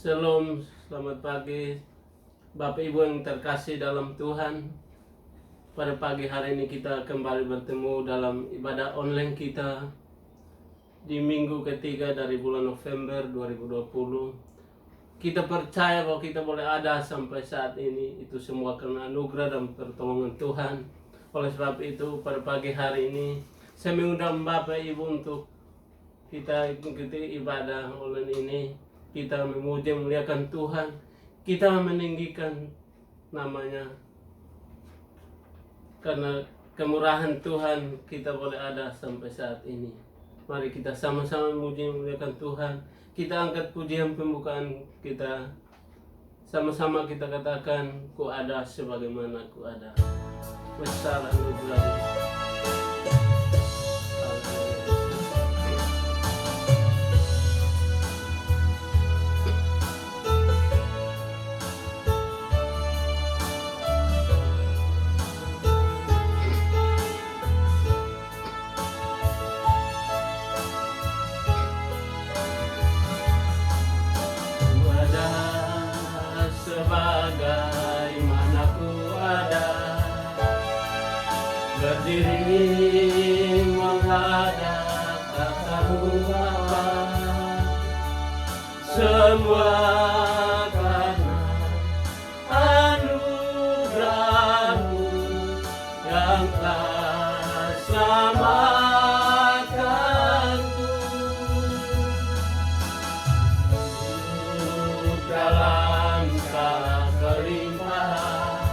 Shalom, selamat pagi Bapak Ibu yang terkasih dalam Tuhan. Pada pagi hari ini kita kembali bertemu dalam ibadah online kita di minggu ketiga dari bulan November 2020. Kita percaya bahwa kita boleh ada sampai saat ini, itu semua karena anugerah dan pertolongan Tuhan. Oleh sebab itu pada pagi hari ini saya mengundang Bapak Ibu untuk kita ikuti ibadah online ini. Kita memuji memuliakan Tuhan, kita meninggikan namanya. Karena kemurahan Tuhan kita boleh ada sampai saat ini. Mari kita sama-sama memuji memuliakan Tuhan. Kita angkat pujian pembukaan kita. Sama-sama kita katakan, ku ada sebagaimana ku ada. Besar anugerah. Sebagaimana ku ada, berdiri menghadap katamu Bapa, semua karena anugerah-Mu yang telah selamatkanku dalam kelimpahan.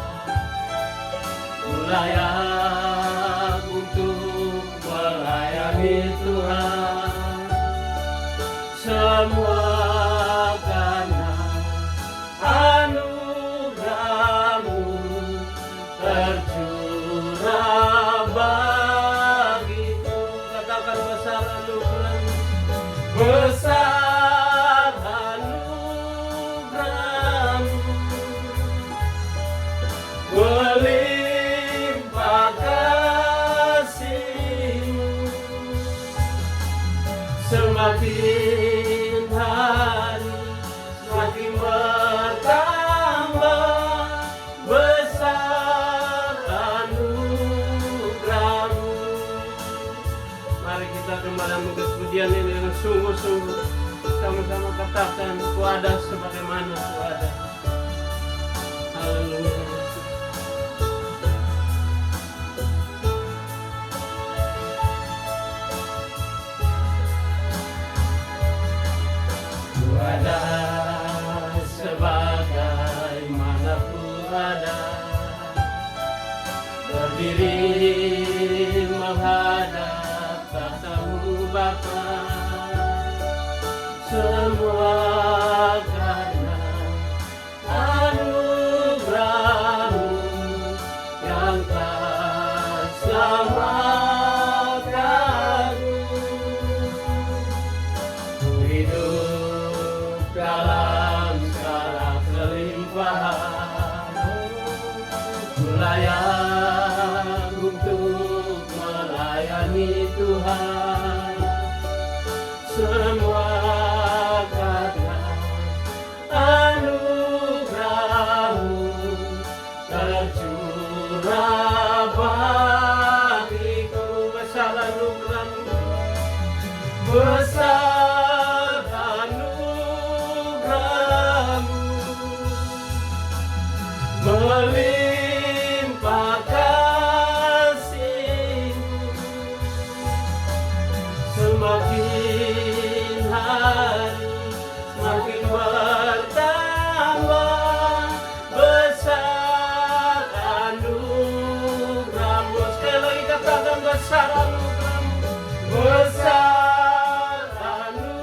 Layak untuk melayani Tuhan, semua karena anugerah-Mu tercurah bagiku. Katakan besar anugerah-Mu, besar anugerah-Mu, melimpah kasih-Mu. Semakin hari semakin bertambah besar anugerah-Mu. Mari kita kembali mengikuti pujian ini dengan sungguh-sungguh. Sama-sama katakan, ku ada sebagaimana ku ada. Haleluya. Ada sebagaimana ku ada, berdiri menghadap katamu Bapa, semua karena anugerah-Mu yang telah selamatkanku. Hidup dalam segala kelimpahan, layak untuk melayani Tuhan, semua karena anugerah-Mu tercurah bagiku. Besar anugerah-Mu, besar anugerah-Mu, melimpah kasih-Mu. Semakin hari semakin bertambah besar anugerah-Mu. Sekali lagi katakan, besar anugerah-Mu, besar anugerah-Mu,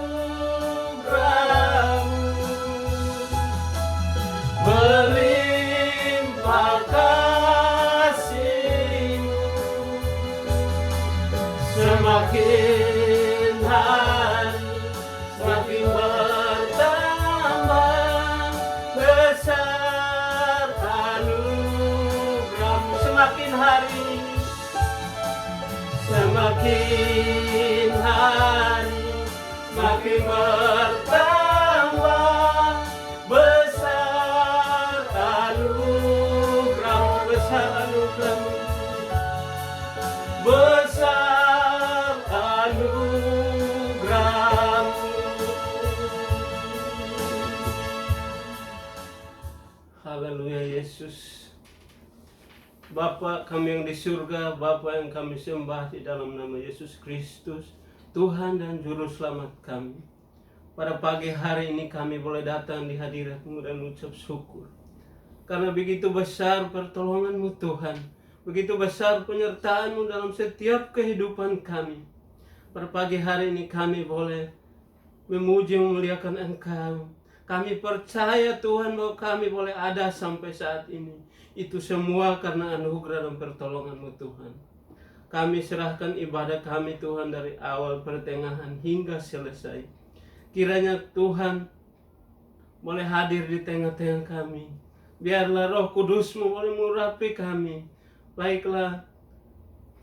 melimpah kasih-Mu. Semakin hari semakin bertambah besar anugerah-Mu. Semakin hari semakin bertambah Bapa kami yang di surga, Bapa yang kami sembah di dalam nama Yesus Kristus, Tuhan dan Juru Selamat kami. Pada pagi hari ini kami boleh datang di hadirat-Mu dan mengucap syukur. Karena begitu besar pertolongan-Mu Tuhan, begitu besar penyertaan-Mu dalam setiap kehidupan kami. Pada pagi hari ini kami boleh memuji memuliakan Engkau. Kami percaya Tuhan bahwa kami boleh ada sampai saat ini. Itu semua karena anugerah dan pertolongan-Mu Tuhan. Kami serahkan ibadah kami Tuhan dari awal, pertengahan hingga selesai. Kiranya Tuhan boleh hadir di tengah-tengah kami. Biarlah Roh Kudus-Mu boleh mengurapi kami. Baiklah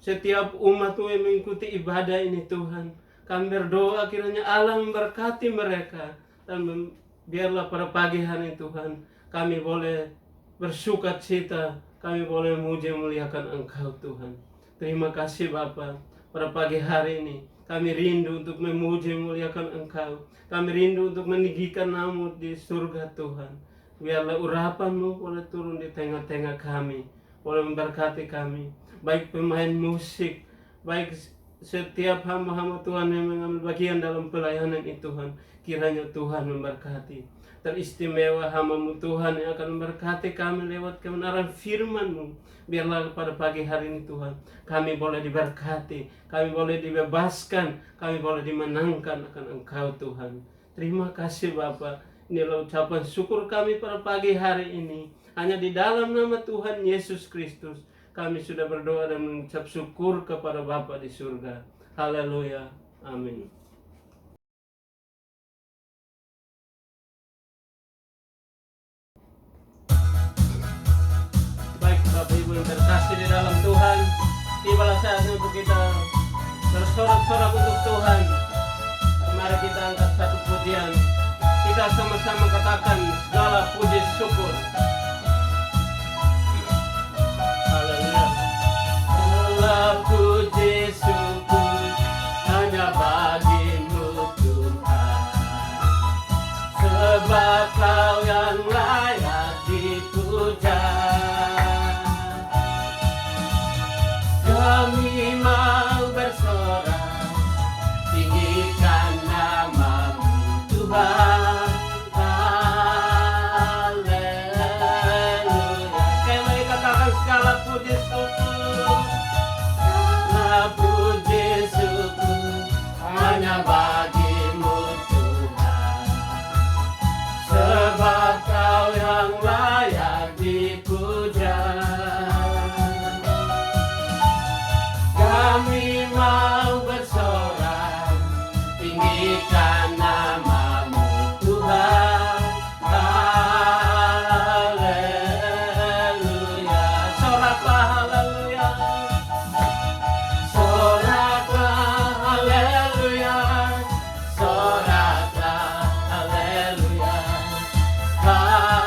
setiap umat-Mu yang mengikuti ibadah ini Tuhan. Kami berdoa kiranya Allah memberkati mereka. Dan biarlah pada pagi hari Tuhan kami boleh bersukacita, kami boleh memuji memuliakan Engkau Tuhan. Terima kasih Bapa. Pada pagi hari ini kami rindu untuk memuji memuliakan Engkau. Kami rindu untuk meninggikan nama-Mu di surga Tuhan. Biarlah urapan-Mu boleh turun di tengah-tengah kami, boleh memberkati kami. Baik pemain musik, baik setiap hamba-hamba Tuhan yang mengambil bagian dalam pelayanan itu Tuhan. Kiranya Tuhan memberkati. Teristimewa hamba-Mu Tuhan yang akan memberkati kami lewat kebenaran firman-Mu. Biarlah pada pagi hari ini Tuhan kami boleh diberkati, kami boleh dibebaskan, kami boleh dimenangkan akan Engkau Tuhan. Terima kasih Bapa. Inilah ucapan syukur kami pada pagi hari ini. Hanya di dalam nama Tuhan Yesus Kristus kami sudah berdoa dan mengucap syukur kepada Bapa di surga. Haleluya. Amin. Bapak Ibu yang terkasih di dalam Tuhan, tibalah saatnya untuk kita bersorak-sorak untuk Tuhan. Mari kita angkat satu pujian. Kita sama-sama katakan segala puji syukur. Haleluya. Segala puji syukur hanya bagi-Mu Tuhan, sebab Kau yang layak dipuja. Kami mau bersorak, tinggikan nama-Mu Tuhan. Haleluya. Sekali lagi katakan segala puji syukur. Segala puji syukur hanya bagi-Mu Tuhan, sebab Kau yang layak dipuja. Kami mau bersorak, tinggikan nama-Mu Tuhan. Haleluya. Soraklah haleluya. Soraklah haleluya. Soraklah haleluya. Haleluya.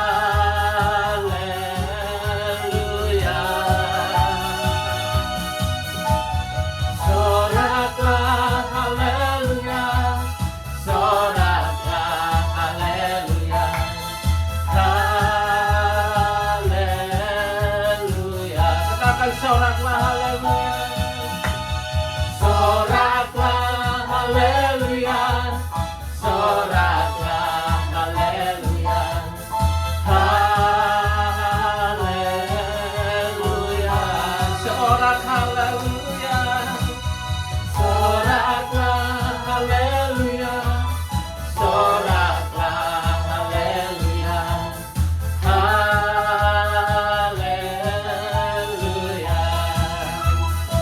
Soraklah haleluya, soraklah haleluya, haleluya. Katakan soraklah haleluya, soraklah haleluya, soraklah haleluya, haleluya. Sorak haleluya. Soraklah haleluya, soraklah haleluya, haleluya.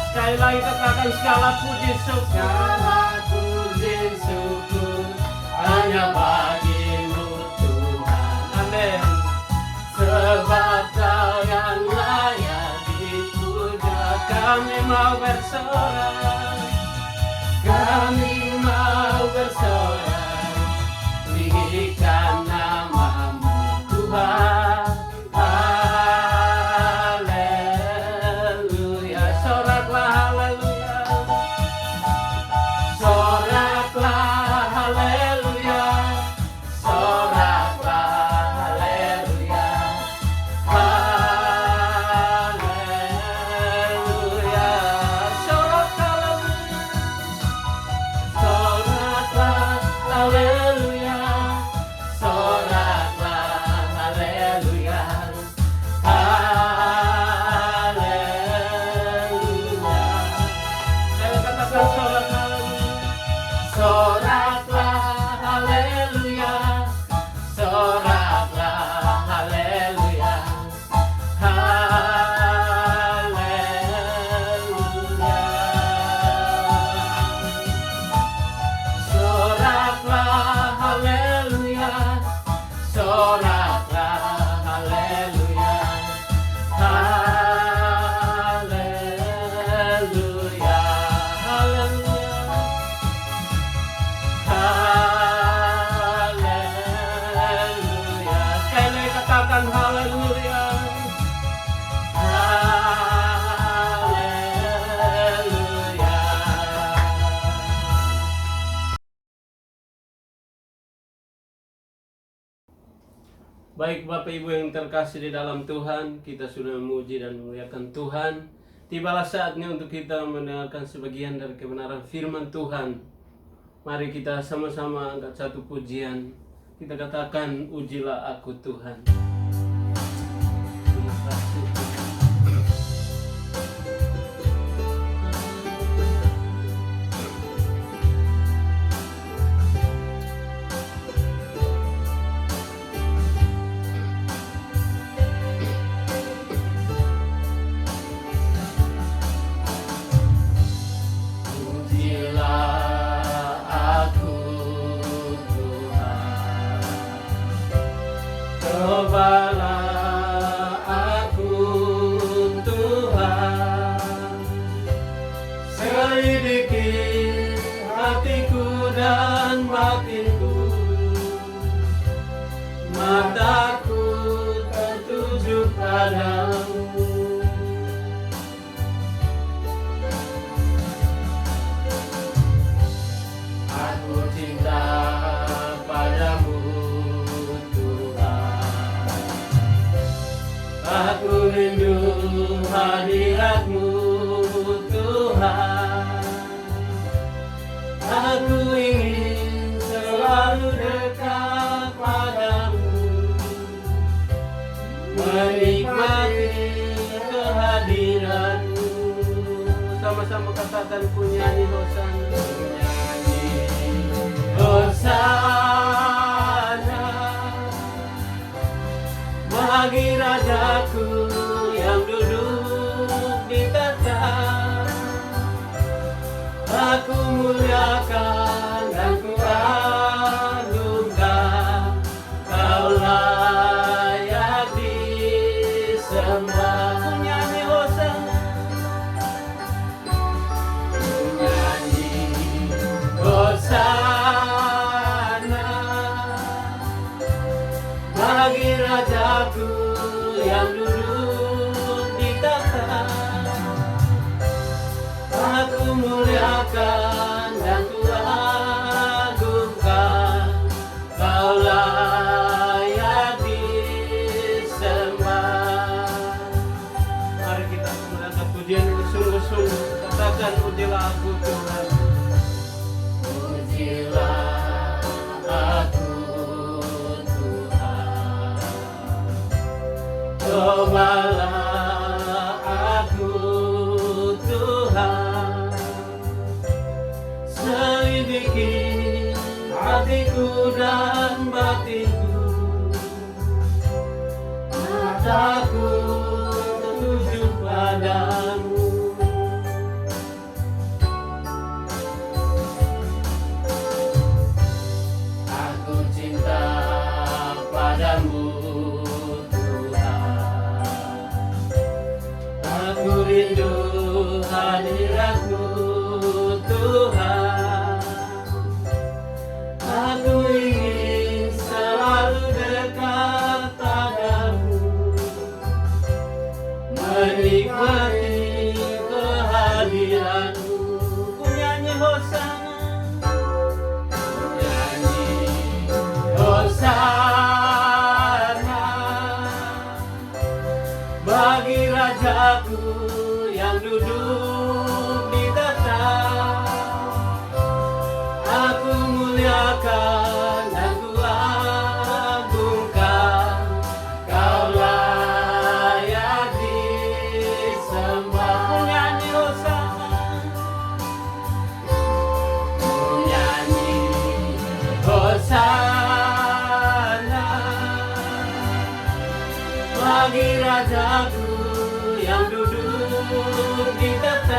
Sekali lagi katakan segala puji syukur. Segala puji syukur hanya bagi-Mu Tuhan. Amin. Sebab Kau yang layak dipuja. Kami mau bersorak, kami mau bersorak, tinggikan nama-Mu Tuhan. Haleluya. Soraklah haleluya. Soraklah haleluya. Soraklah haleluya. Haleluya. Baik Bapak Ibu yang terkasih di dalam Tuhan, kita sudah memuji dan memuliakan Tuhan. Tibalah saatnya untuk kita mendengarkan sebagian dari kebenaran firman Tuhan. Mari kita sama-sama angkat satu pujian. Kita katakan, ujilah aku Tuhan. Terima kasih. Cobalah aku Tuhan, selidiki hatiku dan batinku, mataku tertuju padamu. Aku cinta padamu, aku rindu hadirat-Mu Tuhan. Aku ingin selalu dekat padamu, menikmati kehadiran-Mu. Sama-sama katakan, ku nyanyi hosana, hosana bagi Rajaku yang duduk di tahta. Aku muliakan dan ku agungkan, Kau layak disembah. Ku nyanyi hosana, ku nyanyi hosana bagi Rajaku yang duduk di tahta. Aku muliakan dan ku agungkan, Kau layak disembah. Mari kita mengangkat pujian ini sungguh-sungguh. Katakan, ujilah aku Tuhan. Ujilah aku Tuhan, cobalah aku Tuhan, selidiki hatiku dan batinku, mataku tertuju padamu. Aku cinta padamu Tuhan, aku rindu hadirat-Mu Tuhan. Aku ingin selalu dekat padamu, menikmati kehadiran-Mu. Ku nyanyi hosana, ku nyanyi hosana bagi Rajaku yang duduk di tahta. Aku muliakan dan ku agungkan, Kau layak disembah. Ku nyanyi hosana, ku nyanyi hosana bagi Rajaku yang duduk di tahta.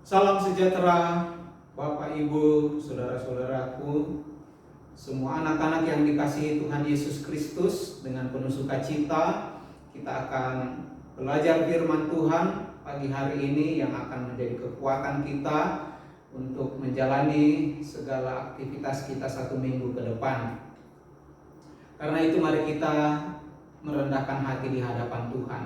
Salam sejahtera Bapak, Ibu, saudara-saudaraku, semua anak-anak yang dikasihi Tuhan Yesus Kristus. Dengan penuh sukacita kita akan belajar firman Tuhan pagi hari ini yang akan menjadi kekuatan kita untuk menjalani segala aktivitas kita satu minggu ke depan. Karena itu mari kita merendahkan hati di hadapan Tuhan.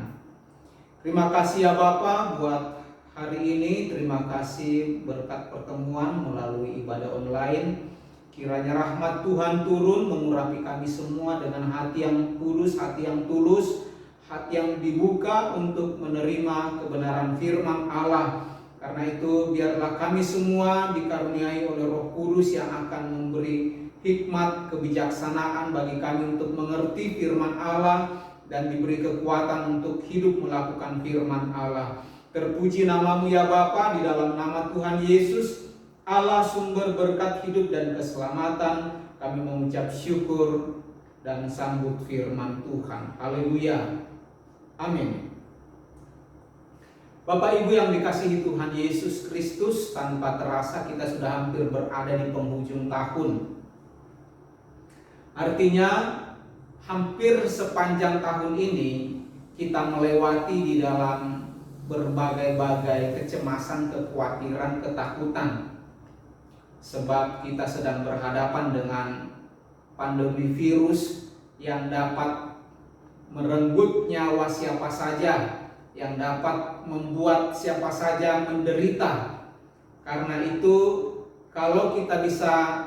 Terima kasih ya Bapa buat hari ini, terima kasih berkat pertemuan melalui ibadah online. Kiranya rahmat Tuhan turun mengurapi kami semua dengan hati yang kudus, hati yang tulus, hati yang dibuka untuk menerima kebenaran firman Allah. Karena itu biarlah kami semua dikaruniai oleh Roh Kudus yang akan memberi hikmat kebijaksanaan bagi kami untuk mengerti firman Allah dan diberi kekuatan untuk hidup melakukan firman Allah. Terpuji namamu ya Bapa, di dalam nama Tuhan Yesus, Allah sumber berkat hidup dan keselamatan, kami mengucap syukur dan sambut firman Tuhan. Haleluya. Amin. Bapak Ibu yang dikasihi Tuhan Yesus Kristus, tanpa terasa kita sudah hampir berada di penghujung tahun. Artinya hampir sepanjang tahun ini kita melewati di dalam berbagai-bagai kecemasan, kekhawatiran, ketakutan. Sebab kita sedang berhadapan dengan pandemi virus yang dapat merenggut nyawa siapa saja, yang dapat membuat siapa saja menderita. Karena itu, kalau kita bisa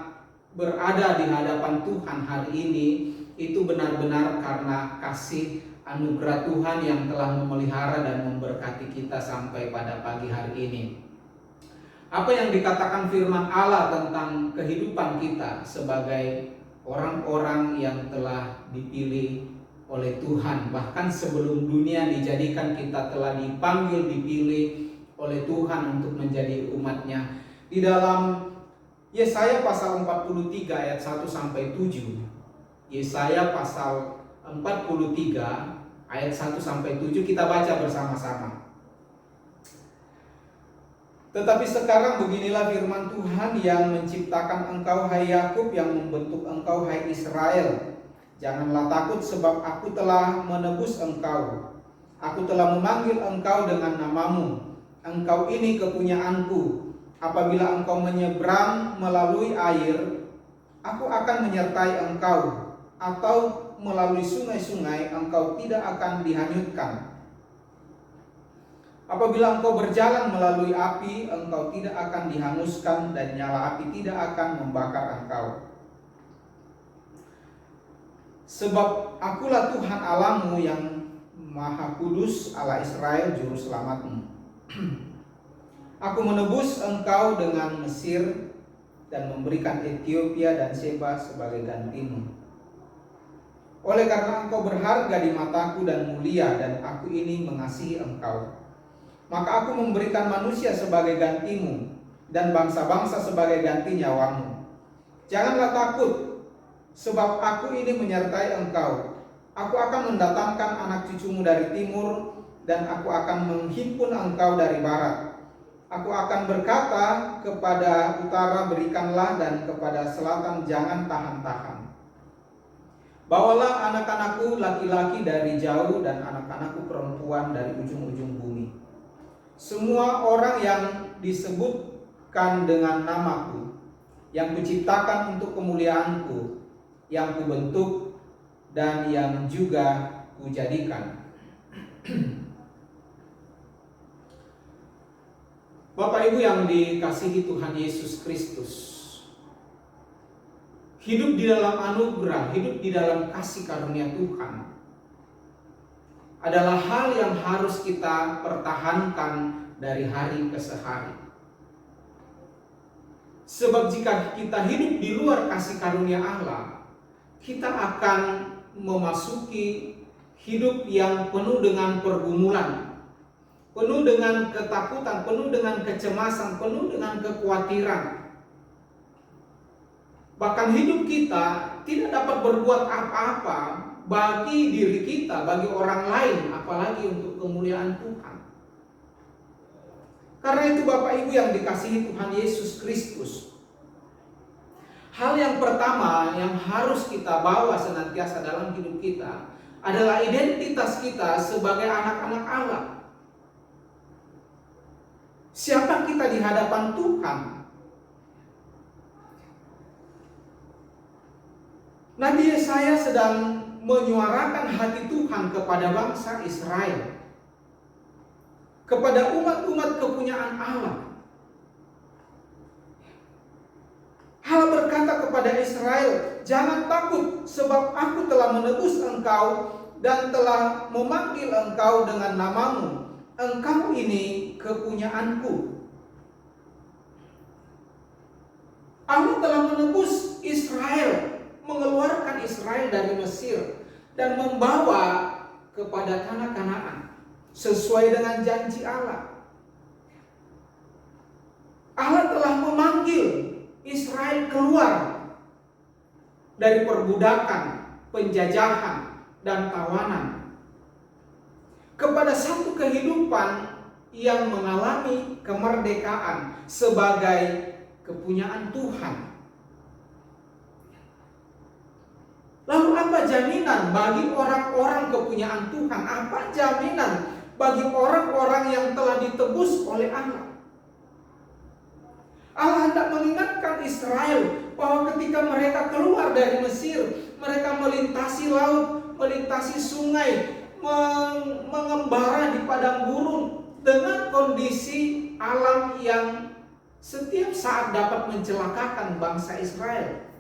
berada di hadapan Tuhan hari ini, itu benar-benar karena kasih anugerah Tuhan yang telah memelihara dan memberkati kita sampai pada pagi hari ini. Apa yang dikatakan firman Allah tentang kehidupan kita sebagai orang-orang yang telah dipilih oleh Tuhan. Bahkan sebelum dunia dijadikan, kita telah dipanggil, dipilih oleh Tuhan untuk menjadi umat-Nya. Di dalam Yesaya pasal 43 ayat 1 sampai 7. Yesaya pasal 43 ayat 1 sampai 7 kita baca bersama-sama. Tetapi sekarang beginilah firman Tuhan yang menciptakan engkau hai Yakub, yang membentuk engkau hai Israel. Janganlah takut, sebab aku telah menebus engkau. Aku telah memanggil engkau dengan namamu. Engkau ini kepunyaanku. Apabila engkau menyeberang melalui air, aku akan menyertai engkau. Atau melalui sungai-sungai, engkau tidak akan dihanyutkan. Apabila engkau berjalan melalui api, engkau tidak akan dihanguskan, dan nyala api tidak akan membakar engkau. Sebab akulah Tuhan Allahmu yang Maha Kudus, Allah Israel, juru selamatmu. Aku menebus engkau dengan Mesir dan memberikan Ethiopia dan Seba sebagai gantimu. Oleh karena engkau berharga di mataku dan mulia, dan aku ini mengasihi engkau, maka aku memberikan manusia sebagai gantimu, dan bangsa-bangsa sebagai ganti nyawamu. Janganlah takut, sebab aku ini menyertai engkau. Aku akan mendatangkan anak cucumu dari timur, dan aku akan menghimpun engkau dari barat. Aku akan berkata kepada utara, berikanlah, dan kepada selatan, jangan tahan-tahan. Bawalah anak-anakku laki-laki dari jauh, dan anak-anakku perempuan dari ujung-ujung bumi. Semua orang yang disebutkan dengan namaku, yang kuciptakan untuk kemuliaanku, yang kubentuk dan yang juga kujadikan. Bapak Ibu yang dikasihi Tuhan Yesus Kristus, hidup di dalam anugerah, hidup di dalam kasih karunia Tuhan adalah hal yang harus kita pertahankan dari hari ke hari. Sebab jika kita hidup di luar kasih karunia Allah, kita akan memasuki hidup yang penuh dengan pergumulan, penuh dengan ketakutan, penuh dengan kecemasan, penuh dengan kekhawatiran. Bahkan hidup kita tidak dapat berbuat apa-apa bagi diri kita, bagi orang lain, apalagi untuk kemuliaan Tuhan. Karena itu Bapak Ibu yang dikasihi Tuhan Yesus Kristus, hal yang pertama yang harus kita bawa senantiasa dalam hidup kita adalah identitas kita sebagai anak-anak Allah. Siapa kita di hadapan Tuhan? Nabi Yesaya sedang menyuarakan hati Tuhan kepada bangsa Israel, kepada umat-umat kepunyaan Allah. Allah berkata kepada Israel, "Jangan takut, sebab aku telah menebus engkau dan telah memanggil engkau dengan namamu. Engkau ini kepunyaanku." Allah telah menebus Israel, mengeluarkan Israel dari Mesir dan membawa kepada tanah Kanaan sesuai dengan janji Allah. Allah telah memanggil Israel keluar dari perbudakan, penjajahan, dan tawanan kepada satu kehidupan yang mengalami kemerdekaan sebagai kepunyaan Tuhan. Lalu apa jaminan bagi orang-orang kepunyaan Tuhan? Apa jaminan bagi orang-orang yang telah ditebus oleh Allah? Allah hendak mengingatkan Israel bahwa ketika mereka keluar dari Mesir, mereka melintasi laut, melintasi sungai, mengembara di padang gurun dengan kondisi alam yang setiap saat dapat mencelakakan bangsa Israel.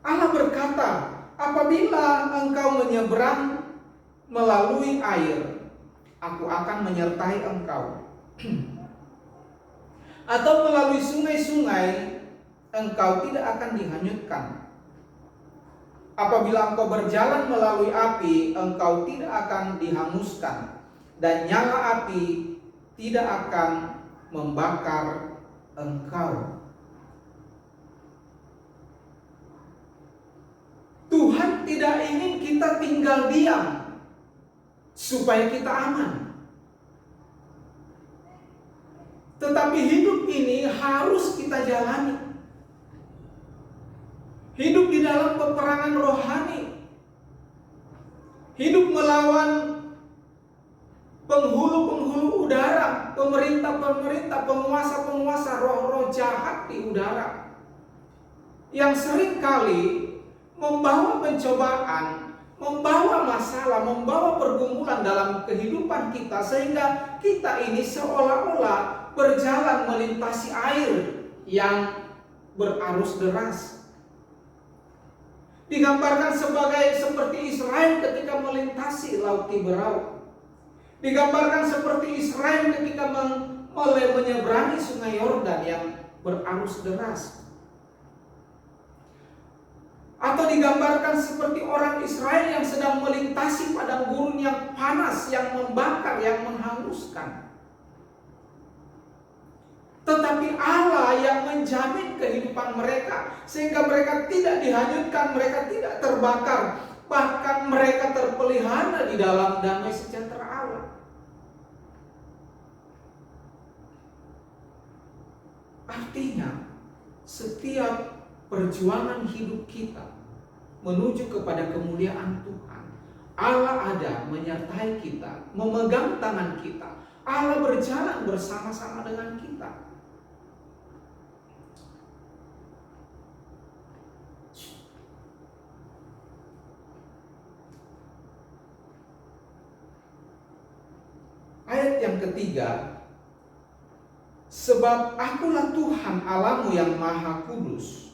Allah berkata, "Apabila engkau menyeberang melalui air, aku akan menyertai engkau. Atau melalui sungai-sungai, engkau tidak akan dihanyutkan. Apabila engkau berjalan melalui api, engkau tidak akan dihanguskan, dan nyala api tidak akan membakar engkau." Tuhan tidak ingin kita tinggal diam supaya kita aman. Tetapi hidup ini harus kita jalani. Hidup di dalam peperangan rohani. Hidup melawan penghulu-penghulu udara, pemerintah-pemerintah, penguasa-penguasa, roh-roh jahat di udara, yang seringkali membawa pencobaan, membawa masalah, membawa pergumulan dalam kehidupan kita, sehingga kita ini seolah-olah berjalan melintasi air yang berarus deras. Digambarkan seperti Israel ketika melintasi Laut Tiberau. Digambarkan seperti Israel ketika menyeberangi Sungai Yordan yang berarus deras. Atau digambarkan seperti orang Israel yang sedang melintasi padang gurun yang panas, yang membakar, yang menghanguskan. Tetapi Allah yang menjamin kehidupan mereka, sehingga mereka tidak dihanyutkan, mereka tidak terbakar, bahkan mereka terpelihara di dalam damai sejahtera Allah. Artinya, setiap perjuangan hidup kita menuju kepada kemuliaan Tuhan, Allah ada menyertai kita, memegang tangan kita. Allah berjalan bersama-sama dengan kita. Ayat yang ketiga, "Sebab akulah Tuhan Allahmu yang maha kudus,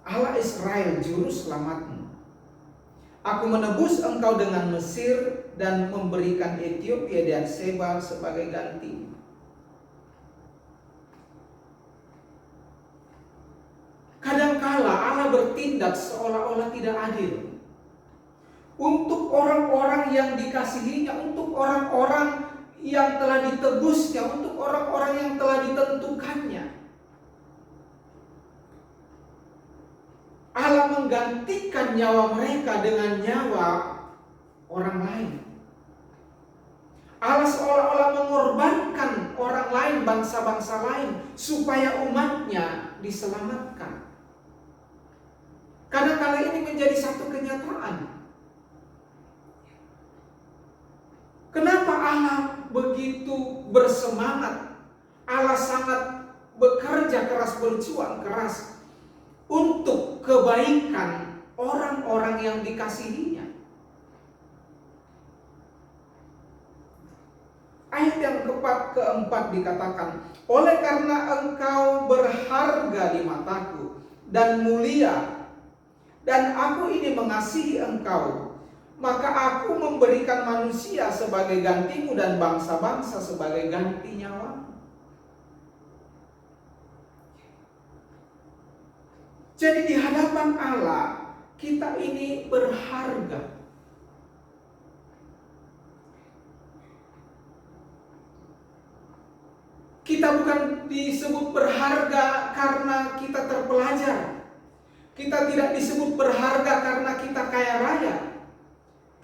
Allah Israel juru selamatmu. Aku menebus engkau dengan Mesir dan memberikan Ethiopia dan Seba sebagai ganti." Kadangkala Allah bertindak seolah-olah tidak adil untuk orang-orang yang dikasihinya, untuk orang-orang yang telah ditebusnya, untuk orang-orang yang telah ditentukannya. Allah menggantikan nyawa mereka dengan nyawa orang lain. Allah seolah-olah mengorbankan orang lain, bangsa-bangsa lain, supaya umatnya diselamatkan. Karena kala ini menjadi satu kenyataan. Kenapa Allah begitu bersemangat? Allah sangat bekerja keras, berjuang keras untuk kebaikan orang-orang yang dikasihinya. Ayat yang keempat dikatakan, oleh karena engkau berharga di mataku dan mulia, dan aku ini mengasihi engkau, maka aku memberikan manusia sebagai gantimu dan bangsa-bangsa sebagai ganti nyawamu. Jadi di hadapan Allah, kita ini berharga. Kita bukan disebut berharga karena kita terpelajar. Kita tidak disebut berharga karena kita kaya raya.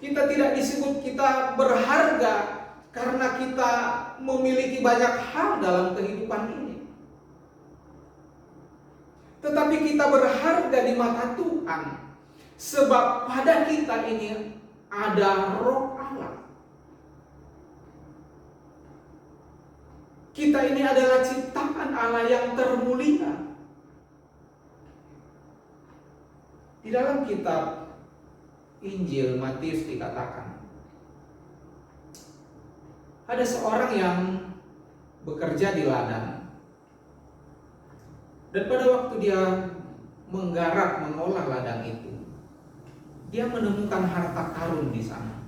Kita tidak disebut kita berharga karena kita memiliki banyak hal dalam kehidupan ini. Tetapi kita berharga di mata Tuhan, sebab pada kita ini ada Roh Allah. Kita ini adalah ciptaan Allah yang termulia. Di dalam kitab Injil Matius dikatakan, ada seorang yang bekerja di ladang. Dan pada waktu dia menggarap, mengolah ladang itu, dia menemukan harta karun di sana.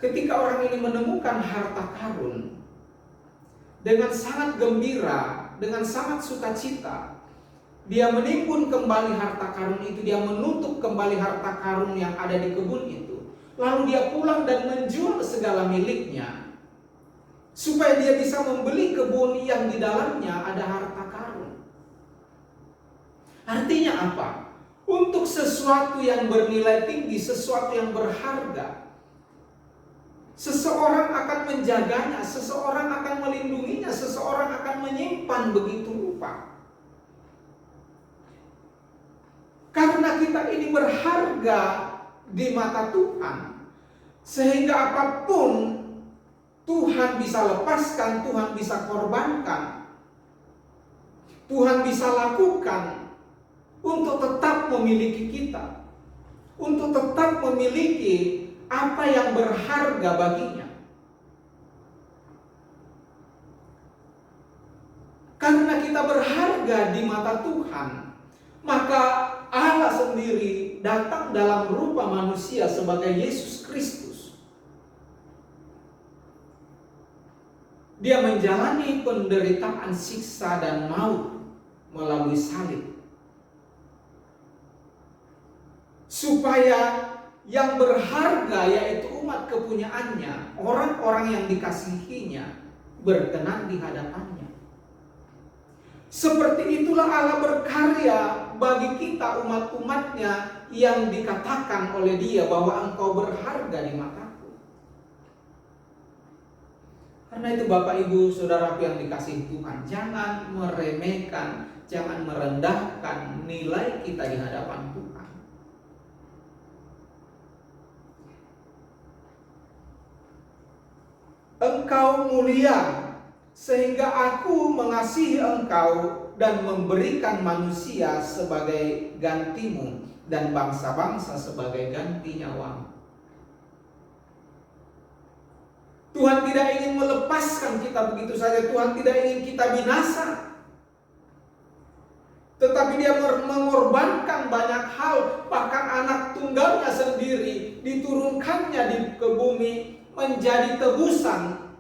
Ketika orang ini menemukan harta karun, dengan sangat gembira, dengan sangat sukacita, dia menimbun kembali harta karun itu, dia menutup kembali harta karun yang ada di kebun itu. Lalu dia pulang dan menjual segala miliknya, supaya dia bisa membeli kebun yang di dalamnya ada harta karun. Artinya apa? Untuk sesuatu yang bernilai tinggi, sesuatu yang berharga, seseorang akan menjaganya, seseorang akan melindunginya, seseorang akan menyimpan begitu rupa. Karena kita ini berharga di mata Tuhan, sehingga apapun Tuhan bisa lepaskan, Tuhan bisa korbankan, Tuhan bisa lakukan untuk tetap memiliki kita, untuk tetap memiliki apa yang berharga baginya. Karena kita berharga di mata Tuhan, maka Allah sendiri datang dalam rupa manusia sebagai Yesus Kristus. Dia menjalani penderitaan, siksa dan maut melalui salib, supaya yang berharga, yaitu umat kepunyaannya, orang-orang yang dikasihinya, berkenan di hadapannya. Seperti itulah Allah berkarya bagi kita, umat-umatnya yang dikatakan oleh Dia bahwa engkau berharga di mataku. Karena itu Bapak Ibu Saudaraku yang dikasihi Tuhan, jangan meremehkan, jangan merendahkan nilai kita di hadapan Tuhan. Engkau mulia, sehingga aku mengasihi engkau dan memberikan manusia sebagai gantimu dan bangsa-bangsa sebagai ganti nyawamu. Tuhan tidak ingin melepaskan kita begitu saja. Tuhan tidak ingin kita binasa. Tetapi Dia mengorbankan banyak hal. Bahkan anak tunggalnya sendiri diturunkannya ke bumi menjadi tebusan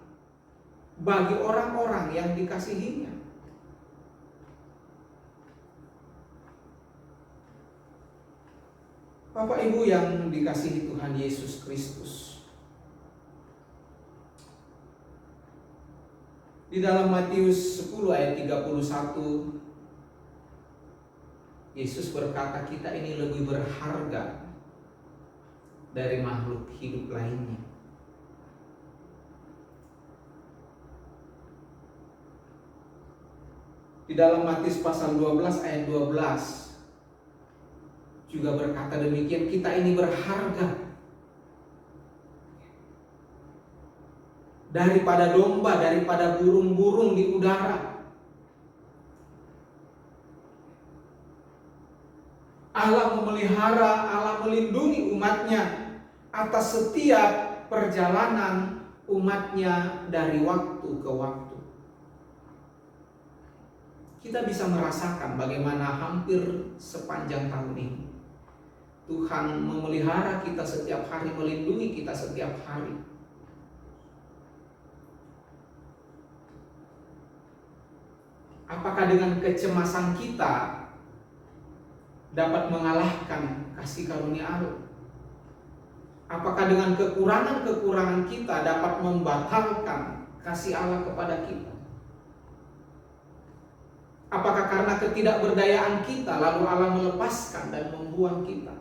bagi orang-orang yang dikasihinya. Bapak Ibu yang dikasihi Tuhan Yesus Kristus, di dalam Matius 10 ayat 31, Yesus berkata kita ini lebih berharga dari makhluk hidup lainnya. Di dalam Matius pasal 12 ayat 12 juga berkata demikian, kita ini berharga daripada domba, daripada burung-burung di udara. Allah memelihara, Allah melindungi umatnya atas setiap perjalanan umatnya dari waktu ke waktu. Kita bisa merasakan bagaimana hampir sepanjang tahun ini Tuhan memelihara kita setiap hari, melindungi kita setiap hari. Apakah dengan kecemasan kita dapat mengalahkan kasih karunia Allah? Apakah dengan kekurangan-kekurangan kita dapat membatalkan kasih Allah kepada kita? Apakah karena ketidakberdayaan kita lalu Allah melepaskan dan membuang kita?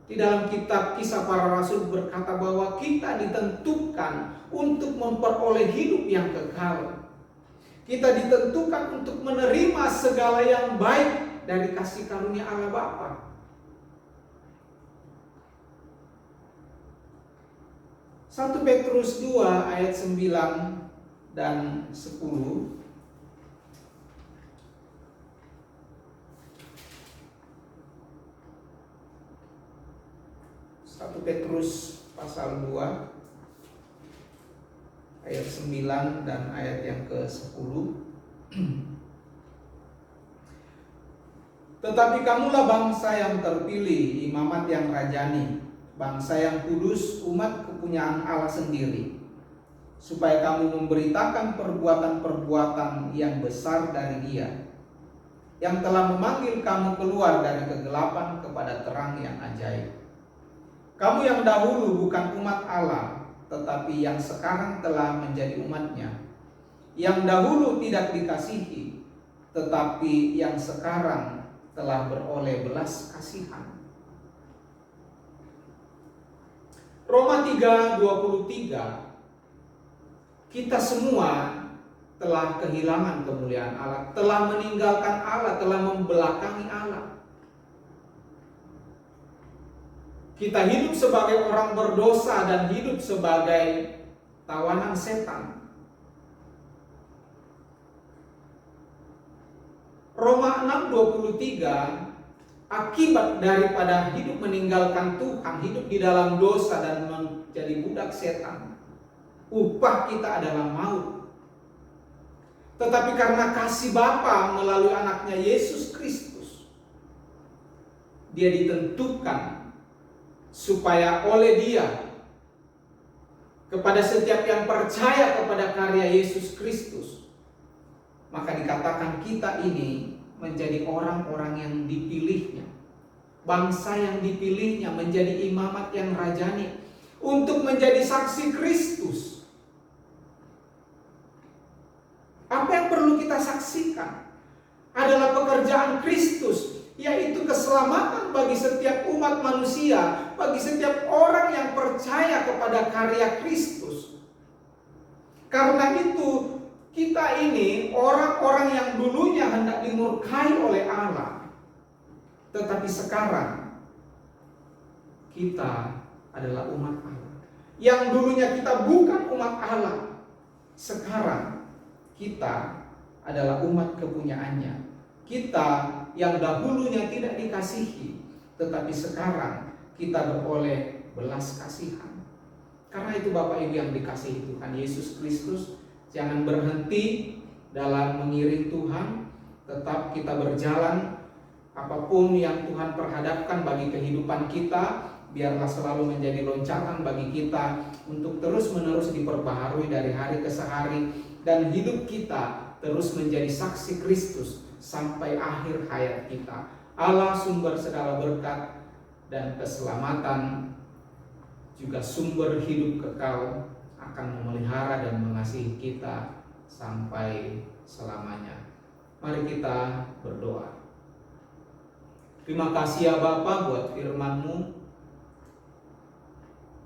Di dalam kitab Kisah Para Rasul berkata bahwa kita ditentukan untuk memperoleh hidup yang kekal. Kita ditentukan untuk menerima segala yang baik dari kasih karunia Allah Bapa. Satu Petrus 2 ayat 9 dan 10. 1 Petrus pasal 2 ayat 9 dan ayat yang ke-10. Tetapi kamulah bangsa yang terpilih, imamat yang rajani, bangsa yang kudus, umat kepunyaan Allah sendiri, supaya kamu memberitakan perbuatan-perbuatan yang besar dari Dia, yang telah memanggil kamu keluar dari kegelapan kepada terang yang ajaib. Kamu yang dahulu bukan umat Allah, tetapi yang sekarang telah menjadi umatnya. Yang dahulu tidak dikasihi, tetapi yang sekarang telah beroleh belas kasihan. Roma 3:23. Kita semua telah kehilangan kemuliaan Allah, telah meninggalkan Allah, telah membelakangi Allah. Kita hidup sebagai orang berdosa dan hidup sebagai tawanan setan. Roma 6:23, akibat daripada hidup meninggalkan Tuhan, hidup di dalam dosa dan menjadi budak setan, upah kita adalah maut. Tetapi karena kasih Bapa melalui anaknya Yesus Kristus, Dia ditentukan supaya oleh Dia, kepada setiap yang percaya kepada karya Yesus Kristus, maka dikatakan kita ini menjadi orang-orang yang dipilihnya, bangsa yang dipilihnya, menjadi imamat yang rajani, untuk menjadi saksi Kristus. Apa yang perlu kita saksikan adalah pekerjaan Kristus, yaitu keselamatan bagi setiap umat manusia, bagi setiap orang yang percaya kepada karya Kristus. Karena itu kita ini orang-orang yang dulunya hendak dimurkai oleh Allah, tetapi sekarang kita adalah umat Allah. Yang dulunya kita bukan umat Allah, sekarang kita adalah umat kepunyaannya. Kita yang dahulunya tidak dikasihi, tetapi sekarang kita beroleh belas kasihan. Karena itu Bapak Ibu yang dikasihi Tuhan Yesus Kristus, jangan berhenti dalam mengiring Tuhan. Tetap kita berjalan, apapun yang Tuhan perhadapkan bagi kehidupan kita, biarlah selalu menjadi loncatan bagi kita untuk terus-menerus diperbaharui dari hari ke hari, dan hidup kita terus menjadi saksi Kristus sampai akhir hayat kita. Allah sumber segala berkat dan keselamatan, juga sumber hidup kekal, akan memelihara dan mengasihi kita sampai selamanya. Mari kita berdoa. Terima kasih ya Bapa buat firman-Mu,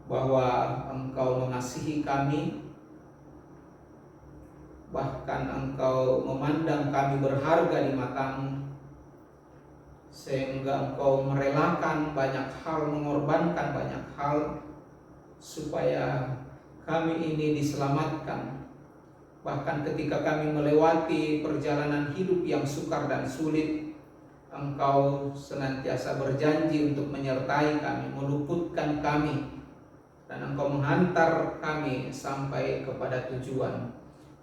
bahwa Engkau mengasihi kami, bahkan Engkau memandang kami berharga di mata-Mu, sehingga Engkau merelakan banyak hal, mengorbankan banyak hal supaya kami ini diselamatkan. Bahkan ketika kami melewati perjalanan hidup yang sukar dan sulit, Engkau senantiasa berjanji untuk menyertai kami, meluputkan kami, dan Engkau menghantar kami sampai kepada tujuan.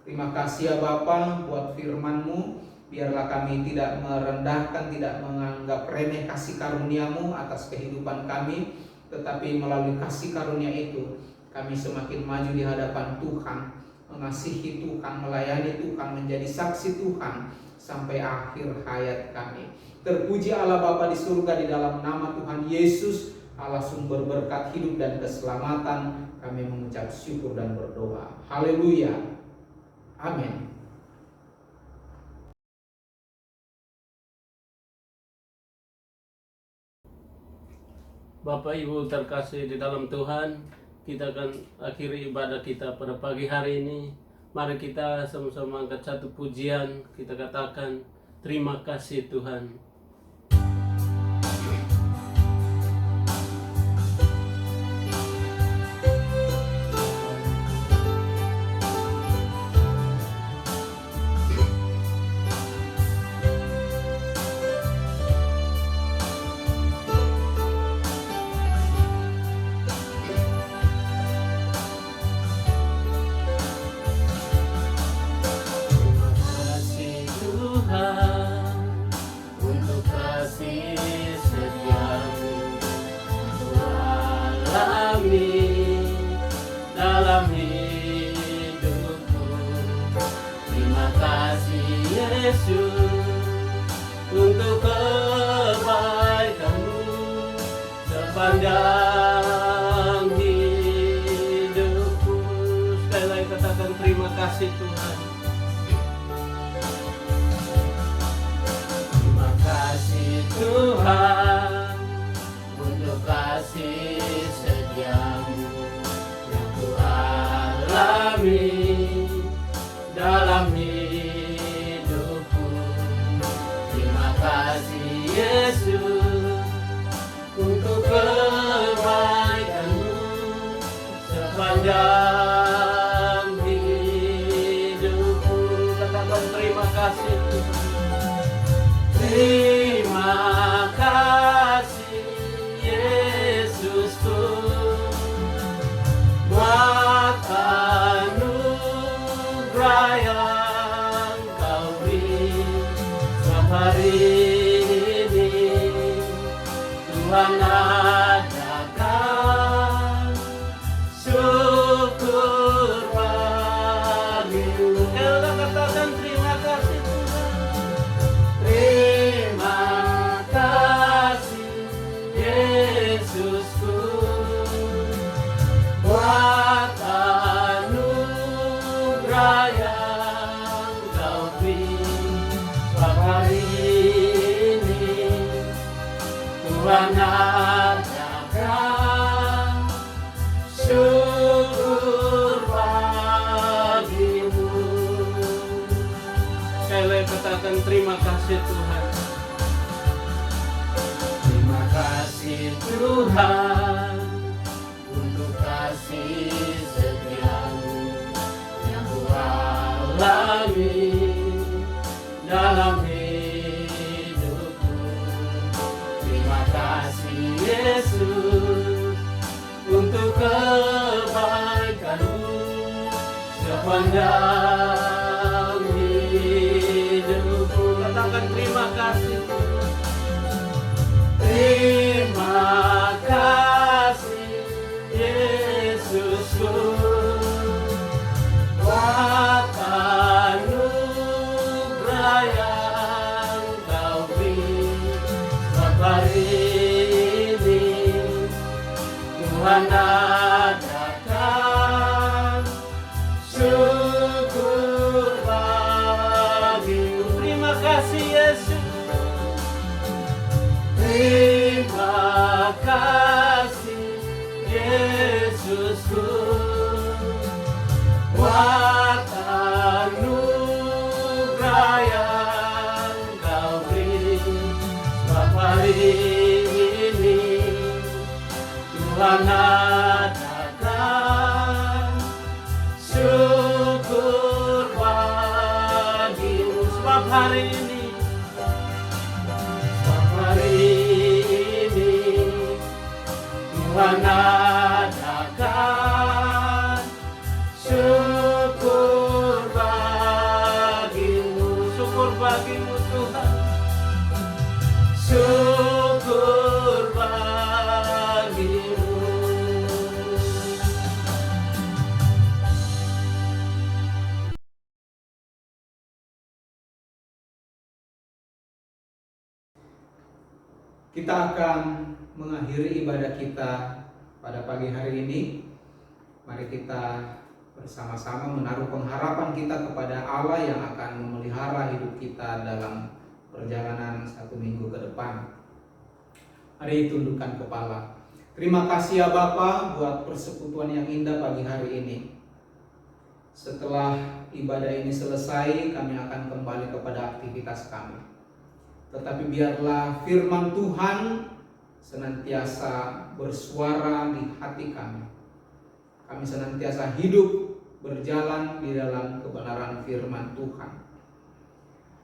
Terima kasih ya Bapa buat firman-Mu. Biarlah kami tidak merendahkan, tidak menganggap remeh kasih karunia-Mu atas kehidupan kami, tetapi melalui kasih karunia itu kami semakin maju di hadapan Tuhan, mengasihi Tuhan, melayani Tuhan, menjadi saksi Tuhan sampai akhir hayat kami. Terpuji Allah Bapa di surga, di dalam nama Tuhan Yesus, Allah sumber berkat hidup dan keselamatan, kami mengucap syukur dan berdoa. Haleluya. Amin. Bapak Ibu terkasih di dalam Tuhan, kita akan akhiri ibadah kita pada pagi hari ini. Mari kita sama-sama angkat satu pujian, kita katakan terima kasih Tuhan. Dalam hidupku, terima kasih Yesus untuk kebaikan-Mu sepanjang hidupku. Sekali lagi katakan terima kasih Tuhan. Terima kasih Tuhan untuk kasih setia-Mu dalam hidupku. Terima kasih Yesus untuk kebaikan-Mu sepanjang hidupku. Katakan terima kasih Tuhan. Terima kasih Yesusku buat anugerah yang Kau beri sehari ini. Tuhan adakan syukur bagi-Mu. Kita katakan terima kasih Tuhan. Terima kasih Yesusku buat anugerah yang Kau beri hari ini. Tuhan adakan syukur bagi-Mu. Sekali katakan terima kasih Tuhan. Terima kasih Tuhan untuk kasih setia-Mu yang Ku alami dalam hidupku. Terima kasih Yesus untuk kebaikan-Mu sepanjang hidupku. Katakan terima kasih Tuhan. Terima kasih Yesusku buat anugerah yang Kau beri hari ini. Tuhan adakan syukur bagi-Mu. Terima kasih Yesus. Tuhan adakan syukur bagimu. Sebab hari ini Tuhan adakan syukur bagimu. Syukur bagimu Tuhan, syukur bagimu. Kita akan mengakhiri ibadah kita pada pagi hari ini. Mari kita bersama-sama menaruh pengharapan kita kepada Allah yang akan memelihara hidup kita dalam perjalanan 1 minggu ke depan. Mari tundukkan kepala. Terima kasih ya Bapa buat persekutuan yang indah pagi hari ini. Setelah ibadah ini selesai, kami akan kembali kepada aktivitas kami. Tetapi biarlah firman Tuhan senantiasa bersuara di hati kami. Kami senantiasa hidup berjalan di dalam kebenaran firman Tuhan.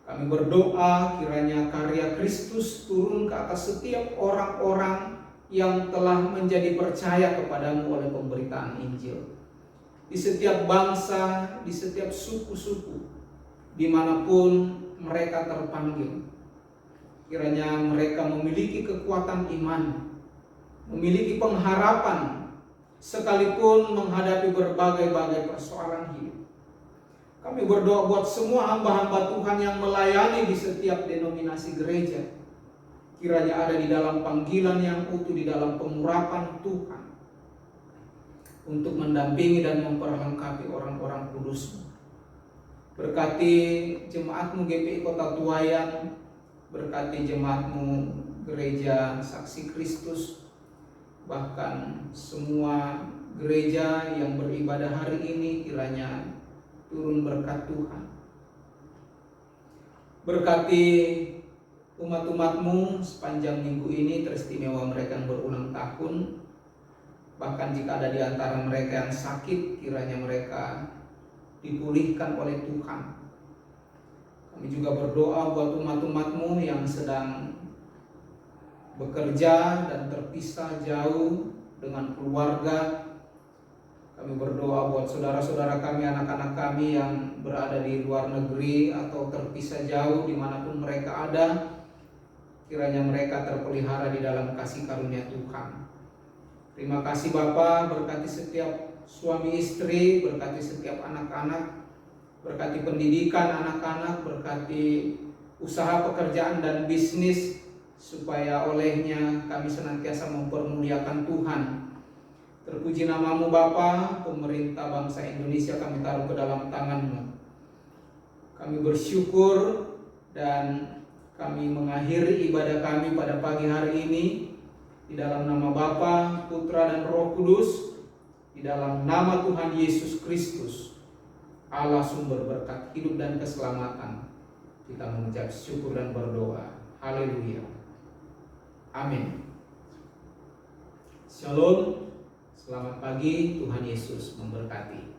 Kami berdoa kiranya karya Kristus turun ke atas setiap orang-orang yang telah menjadi percaya kepadamu oleh pemberitaan Injil. Di setiap bangsa, di setiap suku-suku, dimanapun mereka terpanggil. Kiranya mereka memiliki kekuatan iman, memiliki pengharapan, sekalipun menghadapi berbagai-bagai persoalan hidup. Kami berdoa buat semua hamba-hamba Tuhan yang melayani di setiap denominasi gereja. Kiranya ada di dalam panggilan yang utuh, di dalam pengurapan Tuhan, untuk mendampingi dan memperlengkapi orang-orang kudus. Berkati jemaatmu GPI Kota Tuayan, berkati jemaatmu Gereja Saksi Kristus, bahkan semua gereja yang beribadah hari ini, kiranya turun berkat Tuhan. Berkati umat-umatmu sepanjang minggu ini, teristimewa mereka yang berulang tahun. Bahkan jika ada di antara mereka yang sakit, kiranya mereka dipulihkan oleh Tuhan. Kami juga berdoa buat umat-umatmu yang sedang bekerja dan terpisah jauh dengan keluarga. Kami berdoa buat saudara-saudara kami, anak-anak kami yang berada di luar negeri atau terpisah jauh dimanapun mereka ada. Kiranya mereka terpelihara di dalam kasih karunia Tuhan. Terima kasih Bapa, berkati setiap suami istri, berkati setiap anak-anak, berkati pendidikan anak-anak, berkati usaha pekerjaan dan bisnis, supaya olehnya kami senantiasa mempermuliakan Tuhan. Terpuji namamu Bapa, pemerintah bangsa Indonesia kami taruh ke dalam tangan-Mu. Kami bersyukur dan kami mengakhiri ibadah kami pada pagi hari ini di dalam nama Bapa, Putra dan Roh Kudus, di dalam nama Tuhan Yesus Kristus, Allah sumber berkat hidup dan keselamatan. Kita mengucap syukur dan berdoa. Haleluya. Amin. Shalom. Selamat pagi, Tuhan Yesus memberkati.